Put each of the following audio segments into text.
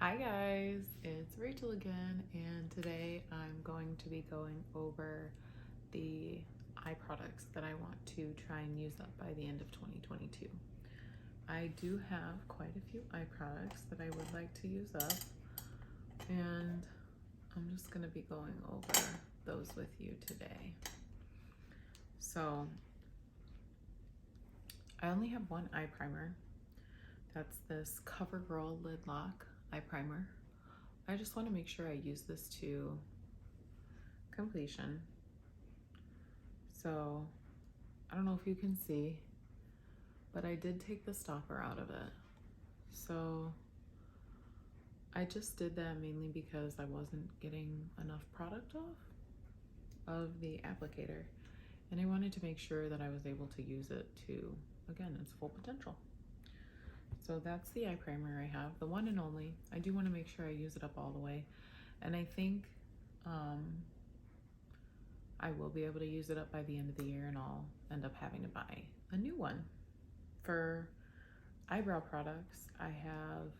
Hi guys, it's Rachel again, and today I'm going to be going over the eye products that I want to try and use up by the end of 2022. I do have quite a few eye products that I would like to use up, and I'm just going to be going over those with you today. So I only have one eye primer. That's this CoverGirl Lid Lock eye primer. I just want to make sure I use this to completion. So I don't know if you can see, but I did take the stopper out of it. So I just did that mainly because I wasn't getting enough product off of the applicator, and I wanted to make sure that I was able to use it to, again, its full potential. So that's the eye primer I have, the one and only. I do want to make sure I use it up all the way, and I think I will be able to use it up by the end of the year, and I'll end up having to buy a new one. For eyebrow products, I have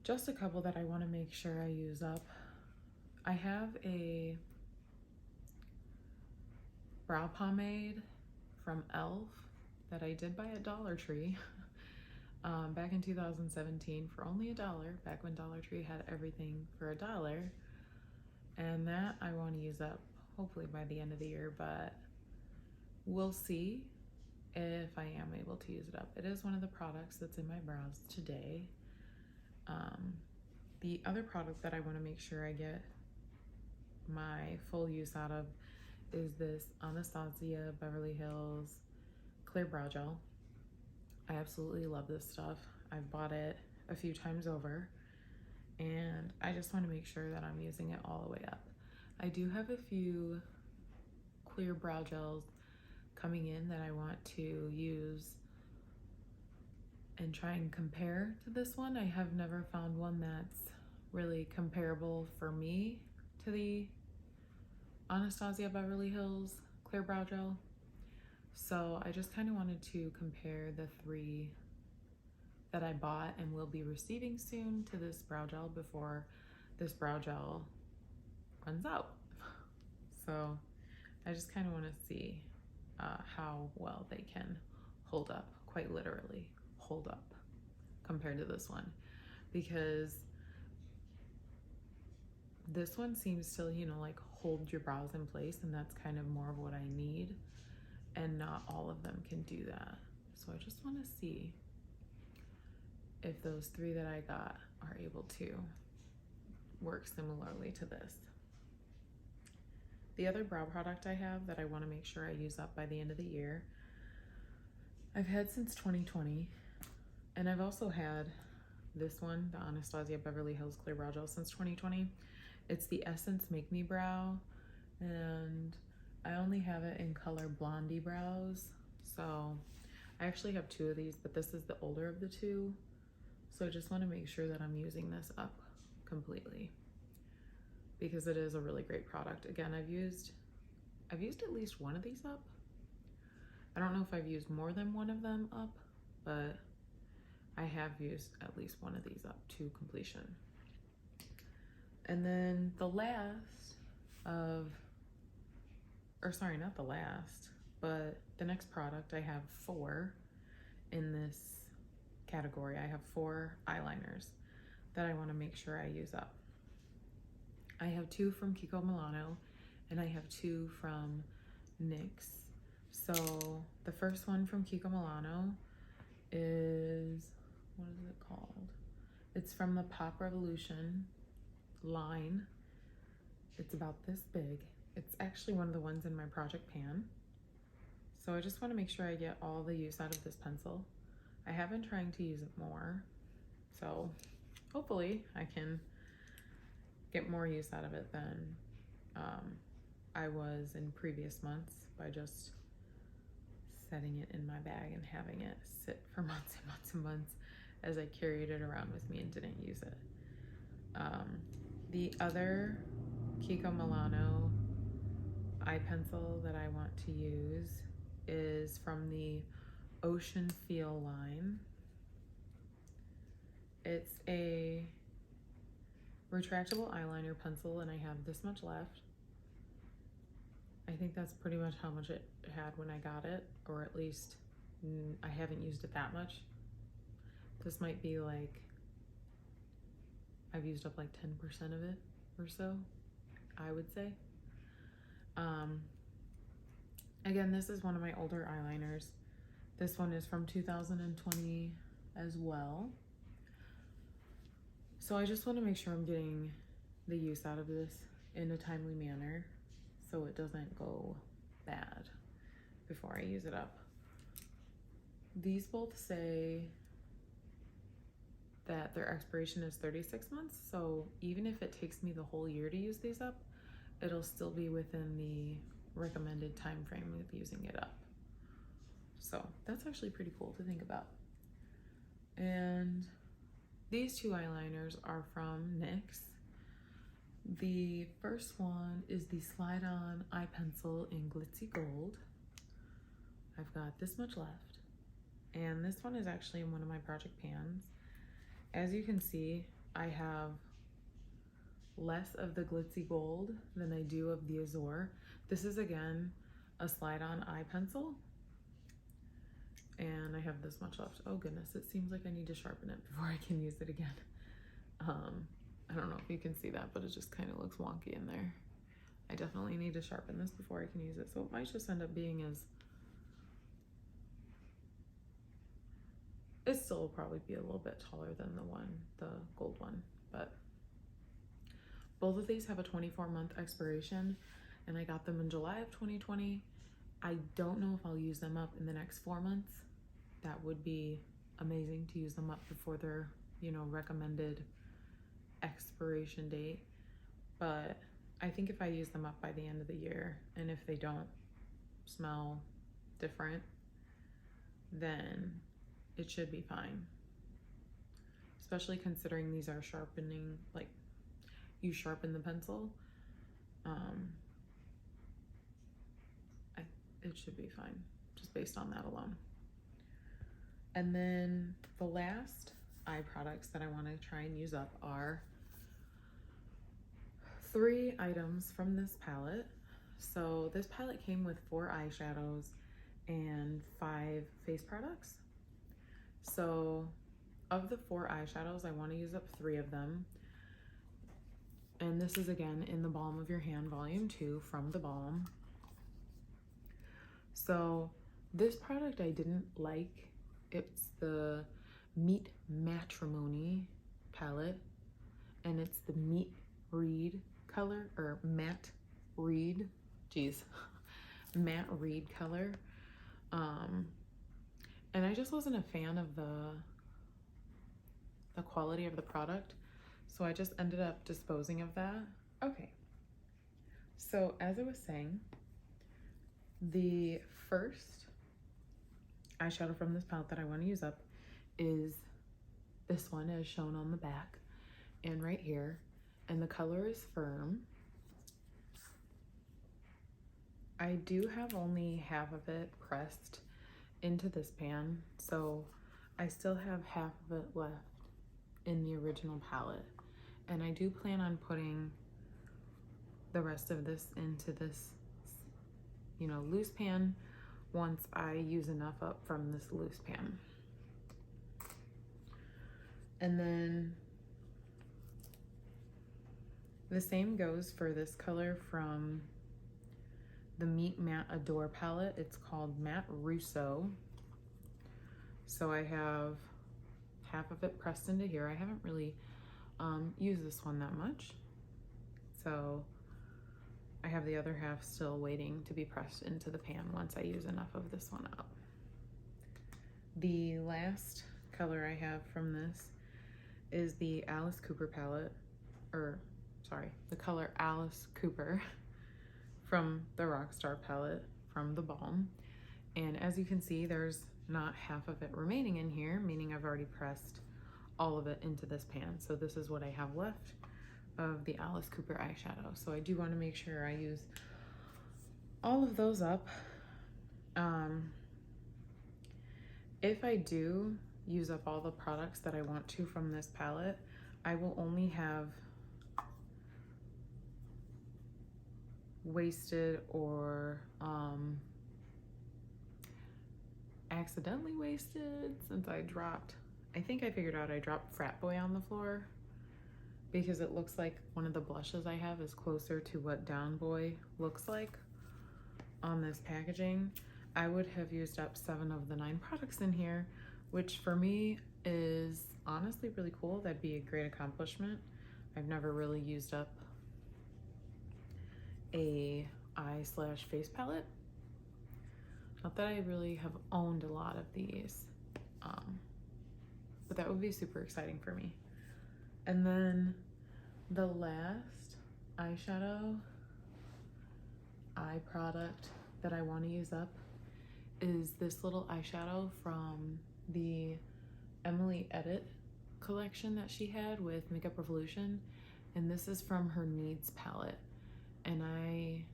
just a couple that I want to make sure I use up. I have a brow pomade from e.l.f. that I did buy at Dollar Tree back in 2017 for only $1, back when Dollar Tree had everything for $1. And that I want to use up hopefully by the end of the year, but we'll see if I am able to use it up. It is one of the products that's in my brows today. The other product that I want to make sure I get my full use out of is this Anastasia Beverly Hills Clear Brow Gel. I absolutely love this stuff. I've bought it a few times over, and I just want to make sure that I'm using it all the way up. I do have a few clear brow gels coming in that I want to use and try and compare to this one. I have never found one that's really comparable for me to the Anastasia Beverly Hills Clear Brow Gel. So I just kind of wanted to compare the three that I bought and will be receiving soon to this brow gel before this brow gel runs out. So I just kind of want to see how well they can hold up, quite literally hold up compared to this one, because this one seems to, you know, like hold your brows in place, and that's kind of more of what I need, and not all of them can do that. So I just want to see if those three that I got are able to work similarly to this. The other brow product I have that I want to make sure I use up by the end of the year, I've had since 2020, and I've also had this one, the Anastasia Beverly Hills Clear Brow Gel, since 2020. It's the Essence Make Me Brow, and I only have it in color Blondy Brows. So I actually have two of these, but this is the older of the two. So I just want to make sure that I'm using this up completely, because it is a really great product. Again, I've used at least one of these up. I don't know if I've used more than one of them up, but I have used at least one of these up to completion. And then the last of, or sorry, not the last, but the next product, I have 4 in this category. I have 4 eyeliners that I want to make sure I use up. I have 2 from Kiko Milano, and I have 2 from NYX. So the first one from Kiko Milano is, what is it called? It's from the Pop Revolution line. It's about this big. It's actually one of the ones in my project pan. So I just want to make sure I get all the use out of this pencil. I have been trying to use it more, so hopefully I can get more use out of it than I was in previous months by just setting it in my bag and having it sit for months and months and months as I carried it around with me and didn't use it. The other Kiko Milano eye pencil that I want to use is from the Ocean Feel line. It's a retractable eyeliner pencil, and I have this much left. I think that's pretty much how much it had when I got it, or at least I haven't used it that much. This might be like, I've used up like 10% of it or so, I would say. Again, this is one of my older eyeliners. This one is from 2020 as well. So I just want to make sure I'm getting the use out of this in a timely manner so it doesn't go bad before I use it up. These both say that their expiration is 36 months, so even if it takes me the whole year to use these up, it'll still be within the recommended time frame of using it up. So that's actually pretty cool to think about. And these two eyeliners are from NYX. The first one is the Slide On Eye Pencil in Glitzy Gold. I've got this much left. And this one is actually in one of my project pans. As you can see, I have less of the Glitzy Gold than I do of the Azure. This is, again, a Slide On Eye Pencil. And I have this much left. Oh goodness, it seems like I need to sharpen it before I can use it again. I don't know if you can see that, but it just kind of looks wonky in there. I definitely need to sharpen this before I can use it. So it might just end up being as, it still will probably be a little bit taller than the gold one, but both of these have a 24-month expiration, and I got them in July of 2020. I don't know if I'll use them up in the next 4 months. That would be amazing to use them up before their, you know, recommended expiration date. But I think if I use them up by the end of the year, and if they don't smell different, then it should be fine. Especially considering these are sharpening, like you sharpen the pencil. It should be fine, just based on that alone. And then the last eye products that I want to try and use up are 3 items from this palette. So this palette came with 4 eyeshadows and 5 face products. So of the 4 eyeshadows, I want to use up 3 of them. And this is, again, in the Balm of Your Hand Volume 2 from TheBalm. So this product I didn't like. It's the Meet Matrimony palette, and it's the Meet Reed color, or Matte Reed, Matte Reed color. And I just wasn't a fan of the quality of the product, so I just ended up disposing of that. Okay, so as I was saying, the first eyeshadow from this palette that I want to use up is this one, as shown on the back and right here, and the color is Firm. I do have only half of it pressed into this pan, so I still have half of it left in the original palette, and I do plan on putting the rest of this into this, you know, loose pan once I use enough up from this loose pan. And then the same goes for this color from the Meet Matte Adore palette. It's called Matte Russo. So I have half of it pressed into here. I haven't really used this one that much, so I have the other half still waiting to be pressed into the pan once I use enough of this one up. The last color I have from this is the Alice Cooper palette, or sorry, the color Alice Cooper from the Rockstar palette from TheBalm. And as you can see, there's not half of it remaining in here, meaning I've already pressed all of it into this pan. So this is what I have left of the Alice Cooper eyeshadow. So I do want to make sure I use all of those up. If I do use up all the products that I want to from this palette, I will only have wasted or accidentally wasted since I think I figured out I dropped Frat Boy on the floor because it looks like one of the blushes I have is closer to what Down Boy looks like on this packaging. I would have used up 7 of the 9 products in here, which for me is honestly really cool. That'd be a great accomplishment. I've never really used up a eye/face palette. Not that I really have owned a lot of these, but that would be super exciting for me. And then the last eyeshadow eye product that I want to use up is this little eyeshadow from the Emily Edit collection that she had with Makeup Revolution, and this is from her Needs palette. And I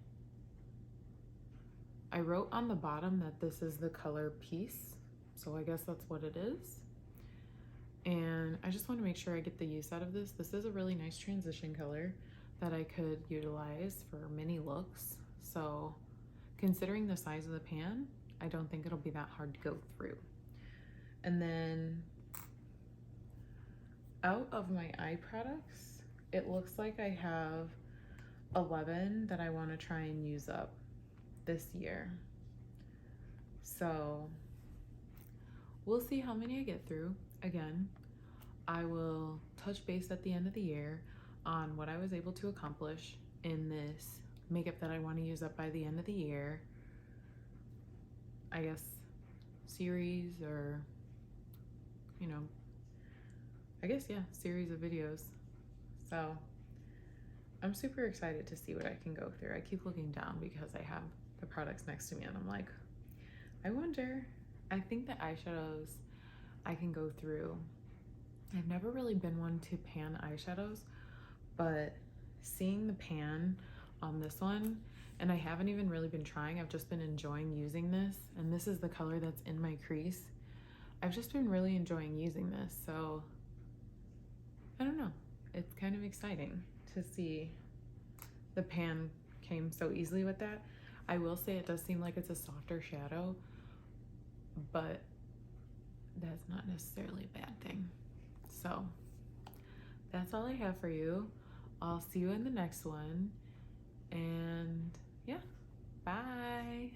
wrote on the bottom that this is the color Peace, so I guess that's what it is. And I just want to make sure I get the use out of this. This is a really nice transition color that I could utilize for many looks. So considering the size of the pan, I don't think it'll be that hard to go through. And then out of my eye products, it looks like I have 11 that I want to try and use up this year. So we'll see how many I get through. Again, I will touch base at the end of the year on what I was able to accomplish in this makeup that I want to use up by the end of the year. I guess series, or you know, I guess, yeah, series of videos. So I'm super excited to see what I can go through. I keep looking down because I have the products next to me and I'm like, I wonder. I think the eyeshadows I can go through. I've never really been one to pan eyeshadows, but seeing the pan on this one, and I haven't even really been trying, I've just been enjoying using this, and this is the color that's in my crease. I've just been really enjoying using this, so I don't know. It's kind of exciting to see the pan came so easily with that. I will say it does seem like it's a softer shadow, but that's not necessarily a bad thing. So that's all I have for you. I'll see you in the next one, and yeah, bye.